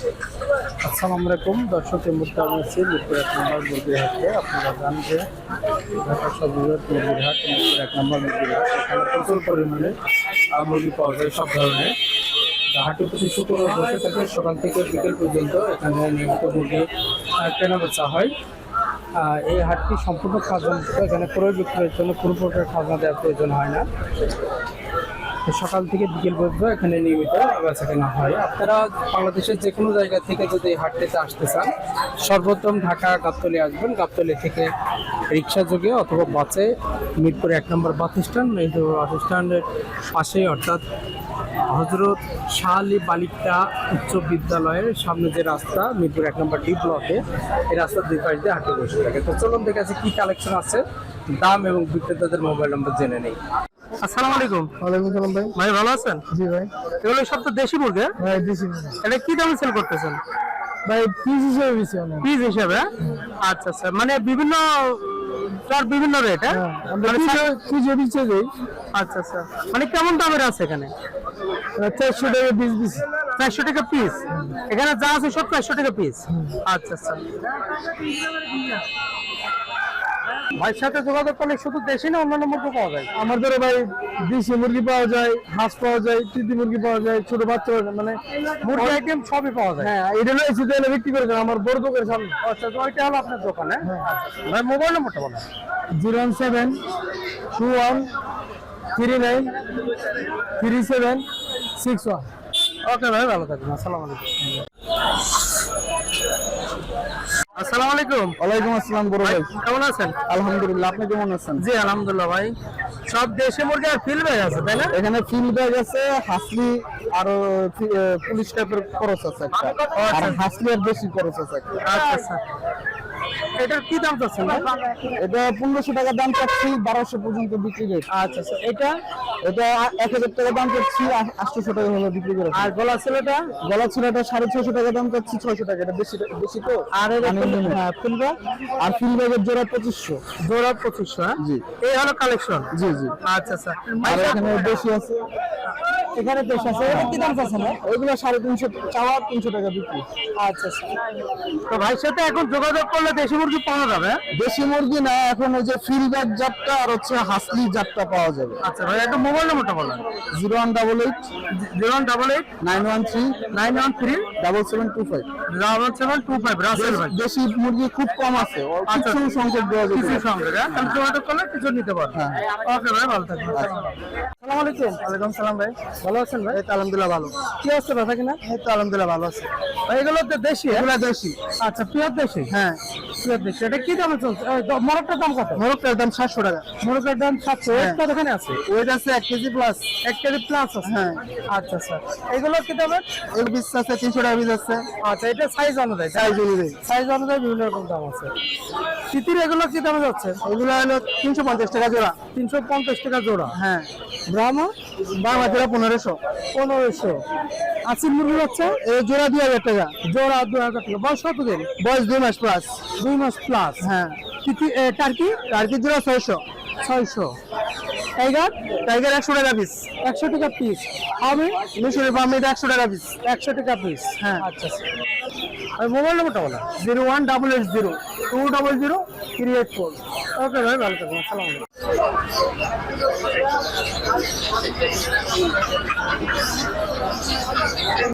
আসসালামু আলাইকুম দর্শক, এই মুহূর্তে আমি আছি মিরপুর 1 নম্বর মুরগির হাটে। আপনারা জানেন যে ঢাকা সদরের মুরগির হাট, মিরপুর 1 নম্বর মুরগির হাট, এখানে প্রচুর পরিমাণে মুরগি পাওয়া যায় সব ধরনের। হাটে প্রতি শুক্রবার বসে থাকে সকাল থেকে বিকেল পর্যন্ত। এখানে নিয়মিত মুরগি কেনা বেচা হয়। এই হাটটি সম্পূর্ণ খাজনামুক্ত। এখানে ক্রয় বিক্রয়ের জন্য কোনো প্রকার খাজনা দেওয়ার প্রয়োজন হয় না। সকাল থেকে বিকেল পর্যন্ত এখানে নিয়মিত বেচা কেনা হয়। আপনারা বাংলাদেশের যে কোনো জায়গা থেকে যদি এই হাটটিতে আসতে চান, সর্বপ্রথম ঢাকা গাবতলী আসবেন। গাবতলী থেকে রিক্সা যোগে অথবা বাসে মিরপুর 1 নম্বর বাস স্ট্যান্ড, মিরপুর বাস স্ট্যান্ডের পাশে অর্থাৎ হজরত শাহ আলী বালিকা উচ্চ বিদ্যালয়ের সামনে যে রাস্তা, মিরপুর 1 নম্বর ডি ব্লকে, এই রাস্তার দুই পাশ দিয়ে হাটে বসে থাকে। তো চলুন দেখে আছে কী কালেকশন আছে, দাম এবং বিক্রেতাদের মোবাইল নম্বর জেনে নেই। আসসালামু আলাইকুম। ওয়ালাইকুম সালাম ভাই। ভাই ভালো আছেন? জি ভাই। এগুলো সব তো দেশি মুরগি? ভাই দেশি মুরগি। এটা কি দামে সেল করতেছেন? ভাই পিস হিসেবে বেশি অনেক। পিস হিসেবে? আচ্ছা আচ্ছা, মানে বিভিন্ন বিভিন্ন রেট? হ্যাঁ, আমরা পিস বেচে দেই। আচ্ছা আচ্ছা, মানে কেমন দামের আছে এখানে? 400 টাকা পিস পিস। 400 টাকা পিস? এখানে যা আছে সব 400 টাকা পিস? আচ্ছা আচ্ছা। ভাইয়ের সাথে যোগাযোগ করলে শুধু দেশি না অন্যান্য মুরগি পাওয়া যায়? আমার ধরে ভাই দেশি মুরগি পাওয়া যায়, হাঁস পাওয়া যায়, তিতি মুরগি পাওয়া যায়, ছোট বাচ্চা, মানে মুরগি আইটেম সবই পাওয়া যায়। হ্যাঁ, এটা নয় শুধু এনে বিক্রি করে দেন আমার বড় দোকানের সামনে। আচ্ছা, তো ওইটা হলো আপনার দোকানে? ভাই মোবাইল নম্বরটা বলেন। 01721393761। ওকে ভাই, ভালো থাকবেন। আসসালামু আলাইকুম। আসসালামু আলাইকুম। ওয়ালাইকুম আসসালাম বড় ভাই। কেমন আছেন? আলহামদুলিল্লাহ, আপনি কেমন আছেন? জি আলহামদুলিল্লাহ ভাই। সব দেশি মুরগি আর ফিল ব্যাগ আছে তাই না? এখানে ফিল ব্যাগ আছে, হাসলি আর পুলিশ টাইপের খরচ আছে একটা, আর হাসলি আর বেশি খরচ আছে একটা। আচ্ছা আচ্ছা, এটার কি দাম চাচ্ছেন? এটা 1500 টাকা দাম চাচ্ছি, 1200 পর্যন্ত বিক্রি রেট। আচ্ছা আচ্ছা, এটা 1000 টাকা দাম চাচ্ছি, 800 টাকা হলো বিক্রি করে। আর গলা ছেলেটা? গলা ছিলাটা 650 টাকা দাম চাচ্ছি, 600 টাকা। এটা বেশি বেশি তো। আর ফিল ব্যাগ, আর ফিল ব্যাগের জোড়া 2500। জোড়া 2500? হ্যাঁ জি, এই হলো কালেকশন। জি জি। আচ্ছা আচ্ছা, আর এখানে বেশি আছে, এখানে দেশি আছে। এটা কি দাম চাচ্ছেন? ওইগুলো 350 চাওয়া, 300 টাকা বিক্রি। আচ্ছা আচ্ছা, তো ভাইয়ের সাথে এখন যোগাযোগ করলে দেশি মুরগি পাওয়া যাবে? দেশি মুরগি না, এখন ওই যে ফিল ব্যাগ জাতটা আর হচ্ছে হাসলি জাতটা পাওয়া যাবে। আচ্ছা ভাই, একটা মোবাইল নম্বরটা বলেন। 0188 0188 913 913 7725। 7725। রাসেল ভাই। দেশি মুরগি খুব কম আছে, আচ্ছা, কিছু সংখ্যক দেওয়া যাবে। কিছু সঙ্গে তাহলে যোগাযোগ করলে কিছু নিতে পারবেন। হ্যাঁ। ওকে ভাই, ভালো থাকবেন। আসসালামু আলাইকুম। ওয়ালাইকুম সালাম ভাই। ভালো আছেন ভাই? এই তো আলহামদুলিল্লাহ ভালো। কি অবস্থা ব্যথা কিনা? এই তো আলহামদুলিল্লাহ ভালো আছে। ভাই এগুলো তো দেশি? এগুলা দেশি। আচ্ছা, পিওর দেশি? হ্যাঁ, পিওর দেশি। এটা কি দামে চলছে? মোরগটার দাম কত? মোরগটার দাম 700 টাকা। মোরগের দাম 700। হ্যাঁ। ওয়েট এখানে আছে? ওয়েট আছে 1 কেজি প্লাস। 1 কেজি প্লাস আছে? হ্যাঁ। আচ্ছা আচ্ছা, এগুলো কি দামে? এর পিস আছে 300 টাকা পিস আছে। আচ্ছা, এটা সাইজ অনুযায়ী? সাইজ অনুযায়ী। সাইজ অনুযায়ী বিভিন্ন রকম দাম আছে। তিতির এগুলো কি দামে যাচ্ছে? এগুলো হলো 350 টাকা জোড়া। 350 টাকা জোড়া? হ্যাঁ। ব্রাহ্মা? বাংলা জোড়া 1500। 1500। আসিল মুরগি হচ্ছে এই জোড়া 2000 টাকা। জোড়া 2000 টাকা। বয়স কত দিন? বয়স 2 মাস প্লাস। 2 মাস প্লাস? হ্যাঁ। টার্কি? টার্কি জোড়া 600। 600। টাইগার? টাইগার 100 টাকা পিস। 100 টাকা পিস। আমি মিশরের পাম্প 100 টাকা পিস। 100 টাকা পিস? হ্যাঁ। আচ্ছা আচ্ছা, আর মোবাইল নম্বরটা বলা। 01880 200 384। ওকে ভাই, ভালো থাকবেন। আসসালামু আলাইকুম।